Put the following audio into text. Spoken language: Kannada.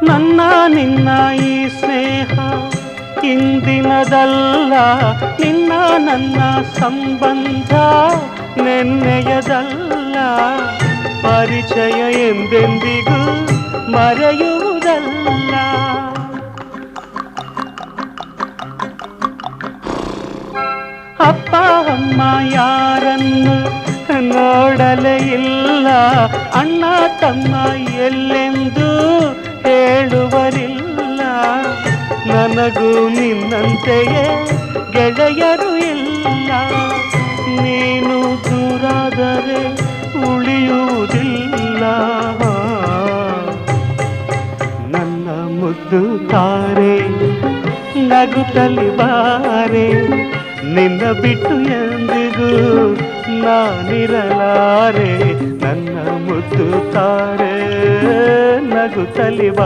ನನ್ನ ನಿನ್ನ ಈ ಸ್ನೇಹ ಇಂದಿನದಲ್ಲ, ನಿನ್ನ ನನ್ನ ಸಂಬಂಧ ನೆನ್ನೆಯದಲ್ಲ. ಪರಿಚಯ ಎಂದೆಂದಿಗೂ ಮರೆಯುವುದಲ್ಲ. ಅಪ್ಪ ಅಮ್ಮ ಯಾರನ್ನು ನೋಡಲೇ ಇಲ್ಲ, ಅಣ್ಣ ತಮ್ಮ ಎಲ್ಲೆಂದು ಹೇಳುವರಿಲ್ಲ. ನನಗೂ ನಿನ್ನಂತೆಯೇ ಗೆಳೆಯರು ಇಲ್ಲ, ನೀನು ದೂರಾದರೆ ಉಳಿಯುವುದಿಲ್ಲ. ನನ್ನ ಮುದ್ದು ತಾರೆ ನಗುತ್ತಲಿ ಬಾರೆ, ನಿನ್ನ ಬಿಟ್ಟು ಎಂದಿಗೂ ನಾನಿರಲಾರೆ. ನನ್ನ ಮುದ್ದು ತಾರೆ ನಗುತ್ತಲಿ ಬಾರೆ.